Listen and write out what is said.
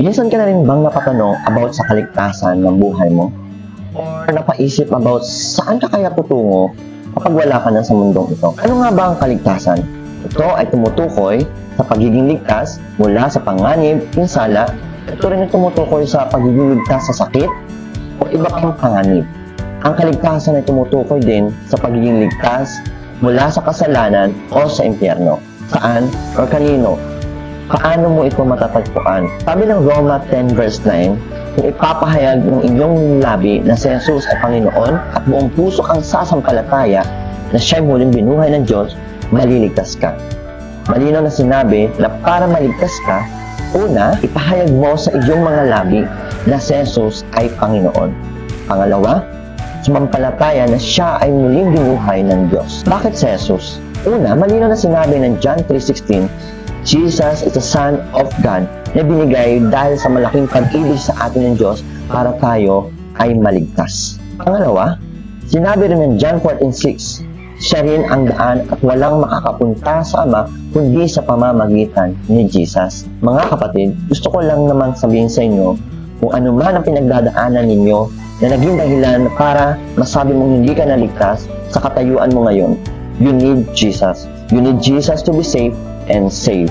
Minsan ka na rin bang napatanong about sa kaligtasan ng buhay mo? Or napaisip about saan ka kaya tutungo kapag wala ka na sa mundong ito? Ano nga ba ang kaligtasan? Ito ay tumutukoy sa pagiging ligtas mula sa panganib, pinsala. Ito rin ay tumutukoy sa pagiging ligtas sa sakit o iba pang panganib. Ang kaligtasan ay tumutukoy din sa pagiging ligtas mula sa kasalanan o sa impyerno. Saan o kanino? Paano mo ito matatagpuan? Sabi ng Roma 10 verse 9, kung ipapahayag ng inyong labi na si Jesus ay Panginoon at buong puso kang sasampalataya na siya'y muling binuhay ng Diyos, maliligtas ka. Malinaw na sinabi na para maligtas ka, una, ipahayag mo sa iyong mga labi na si Jesus ay Panginoon. Pangalawa, sumampalataya na siya ay muling binuhay ng Diyos. Bakit si Jesus? Una, malinaw na sinabi ng John 3:16, Jesus is the Son of God na binigay dahil sa malaking pag-ibig sa atin ng Diyos para tayo ay maligtas. Pangalawa, sinabi rin ng John 14:6, siya rin ang daan at walang makakapunta sa Ama kundi sa pamamagitan ni Jesus. Mga kapatid, gusto ko lang naman sabihin sa inyo kung ano man ang pinagdadaanan ninyo na naging dahilan para masabi mong hindi ka naligtas sa katayuan mo ngayon. You need Jesus. You need Jesus to be safe and save.